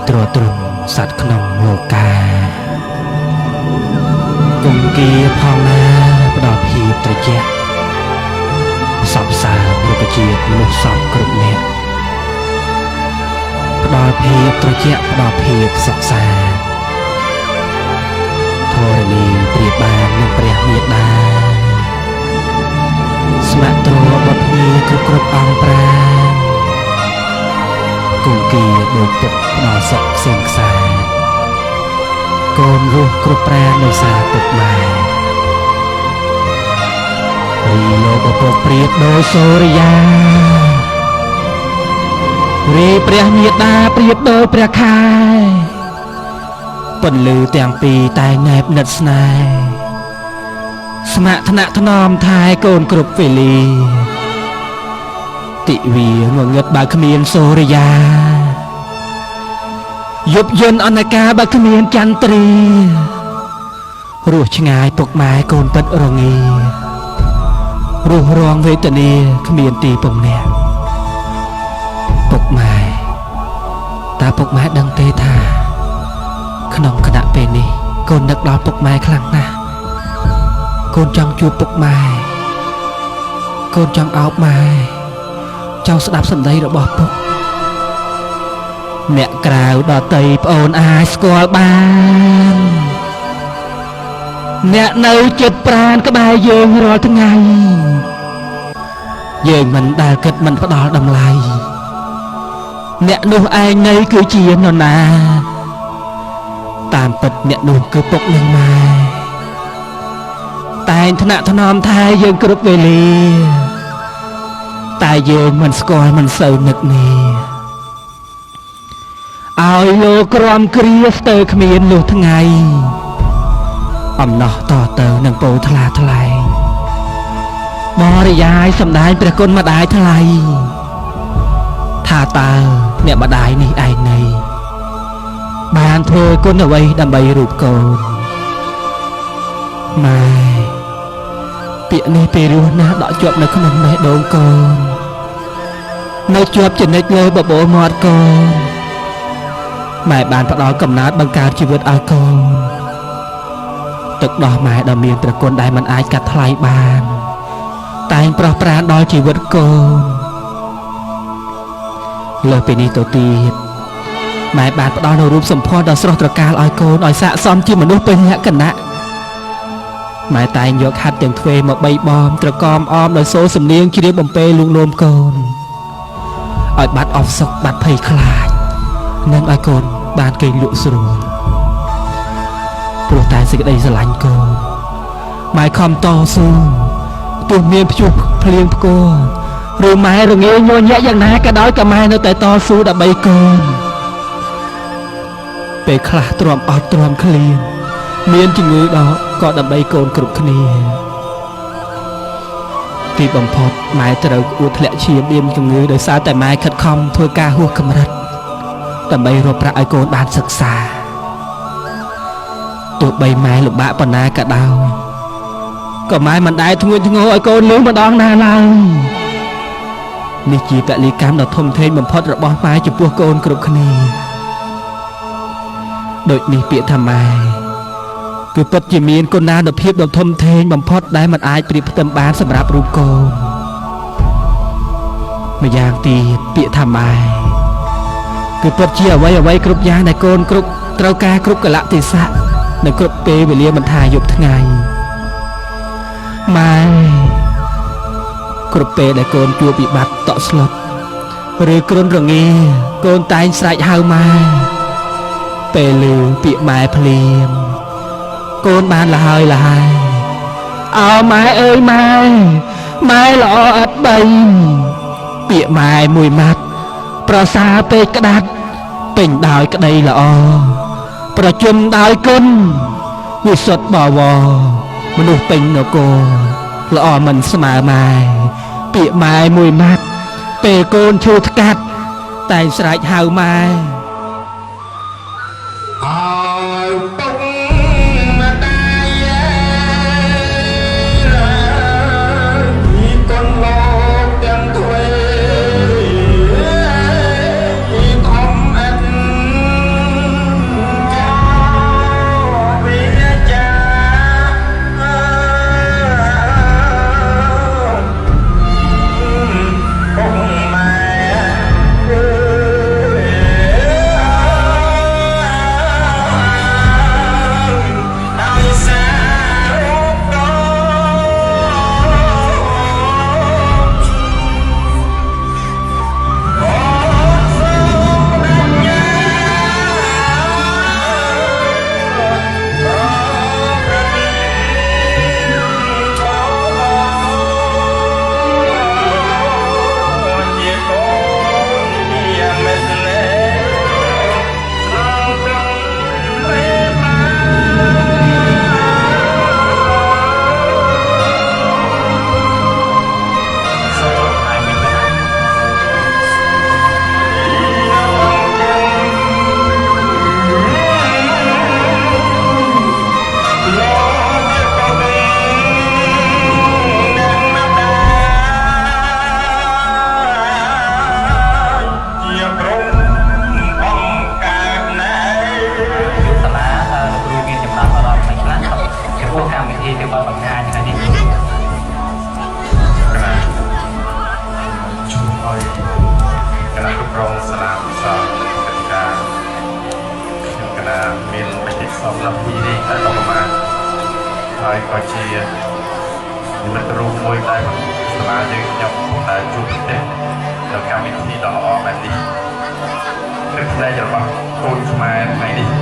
ត្រួតត្រងសត្វក្នុងលោកាគង្គីផងណាផ្ដល់ភាពត្រជាក់សពសារុក្ខជាតិមនុស្សសពគ្រប់អ្នកផ្ដល់ភាពត្រជាក់ផ្ដល់ភាពសុខសាន្តធរណីប្រៀបបាននឹងព្រះមេត្តាស្ម័គ្រទ្របបភ្ញីគ្រប់អង្គប្រាគង្គីដូចទឹកផ្ដល់សុខខ្សែខ្សាកូនរស់គ្រប់ប្រាណដោយសារពុកម៉ែរីលោកឪពុកប្រៀបដោយសូរិយារីព្រះមេត្តាប្រៀបដោយព្រះខែពន្លឺទាំងពីរតែងែបនិតស្នេហ៍ស្ម័គ្រថ្នាក់ថ្នមថែកូនគ្រប់វេលាទិវាងងឹតបើគ្មានសូរិយាយប់យន់អនកាបើគ្មានចន្ទ្រារស់ឆ្ងាយពុកម៉ែកូនពិតរងារស់រងវេទនាគ្មានទីពំនាក់ពុកម៉ែតើពុកម៉ែដឹងទេថាក្នុងគណៈពេលនេះកូននឹកដល់ពុកម៉ែខ្លាំងណាស់កូនចង់ជួបពុកម៉ែកូនចង់អោបម៉ែចង់ស្ដាប់សម្ដីរបស់ពុកអ្នកក្រៅដតីប្អូនអាចស្គាល់បានអ្នកនៅចិត្តប្រានក្បែរយើងរាល់ថ្ងៃយើងមិនដែលគិតមិនផ្ដល់តម្លៃអ្នកនោះឯងនៃគឺជានរណាតាមពិតអ្នកនោះគឺពុកនិងម៉ែតែងថ្នាក់ថ្នមថែយើងគ្រប់វេលាតែយើងមិនស្គាល់មិនសូវនឹកនេះឲ្យលោកក្រំគ្រាស្ទើរគ្មានលុះថ្ងៃអំណោះតទៅនឹងពោថ្លាថ្លែងបរិយាយសម្ដែងព្រះគុណម្ដាយថ្លៃថាតើអ្នកម្ដាយនេះឯងនៃបានធ្វើគុណអ្វីដើម្បីរូបកូនម៉ែពាក្យនេះពេលរស់ណាស់ដកជាប់នៅក្នុងបេះដូងកូននៅជាប់ចនិចលើបបោមាត់កូនម៉ែបានផ្ដល់កំណើតបង្កើតជីវិតឲ្យកូនទឹកដោះម៉ែដ៏មានព្រះគុណដែលមិនអាចកាត់ថ្លៃបានតែងប្រោះប្រានដល់ជីវិតកូនលើសពីនេះទៅទៀតម៉ែបានផ្ដល់នូវរូបសម្ផស្សដ៏ស្រស់ត្រកាលឲ្យកូនឲ្យស័ក្តិសមជាមនុស្សពេញលក្ខណៈម៉ែតែងយកហាត់ទាំងទ្វេមកបីបំត្រកមអមដោយសូរសំនៀងជ្រាបបំពេលួងលោមកូនឲ្យបាត់អស់សុខបាត់ភ័យខ្លាចនិងឲ្យកូនបានគេងលក់ស្រួលព្រោះតែសេចក្តីស្រឡាញ់កូនម៉ែខំតស៊ូទោះមានព្យុះភ្លៀងផ្គរឬម៉ែរងាញញញាក់យ៉ាងណាក៏ដោយក៏ម៉ែនៅតែតស៊ូដើម្បីកូនពេលខ្លះទ្រាំអត់ទ្រាំឃ្លៀងមានជំងឺដល់ក៏ដើម្បីកូនគ្រប់គ្នាទីបំផុតម៉ែត្រូវអួតធ្លាក់ឈាមមានជំងឺដោយសារតែម៉ែខិតខំធ្វើការហួសកម្រិតដើម្បីរកប្រាក់ឲ្យកូនបានសិក្សាទោះបីម៉ែលំបាកប៉ុណ្ណាក៏ដោយក៏ម៉ែមិនដែលធ្ងន់ធ្ងរឲ្យកូនលឺម្ដងណាឡើយនេះជាពលិកម្មដ៏ធំធេងបំផុតរបស់ម៉ែចំពោះកូនគ្រប់គ្នាដូចនេះពាក្យថាម៉ែគឺពិតជាមានគុណានុភាពដ៏ធំធេងបំផុតដែលមិនអាចប្រៀបផ្ទឹមបានសម្រាប់រូបកូនម្យ៉ាងទៀតពាក្យថាម៉ែគឺពិតជាអ្វីគ្រប់យ៉ាងដែលកូនគ្រប់ត្រូវការគ្រប់កលៈទេសៈនិងគ្រប់ពេលវេលាមិនថាយប់ថ្ងៃម៉ែគ្រប់ពេលដែលកូនជួបវិបត្តិតក់ស្លុតឬគ្រុនរងាកូនតែងស្រែកហៅម៉ែពេលឮពាក្យម៉ែភ្លាមកូនបានលហើយលហើយអោម៉ែអើយម៉ែល្អឥតបីពាក្យម៉ែមួយម៉ាត់ប្រសើរពេកក្តាត់ពេញដោយក្តីល្អប្រជុំដោយគុណវិសុទ្ធបវរមនុស្សពេញនគរល្អមិនស្មើម៉ែពាក្យម៉ែមួយម៉ាត់ពេលកូនឈឺថ្កាត់តែងស្រែកហៅម៉ែអើយពុកម្ដាយពីកូនលោកទាំងទ្វ ក ងសាលាសោកិច្ចការខ្ញុំកណាមានបេតិកសំឡេងនេះតែប្រមាណហើយក៏ជានិមិត្តរូបមួយដែលសាលាយើងខ្ញុំដែលជួបប្រទេសនៅកម្មវិធីដ៏ល្អបែបនេះព្រឹកស្ដែងរបស់កូនខ្មែរថ្ងៃនេះ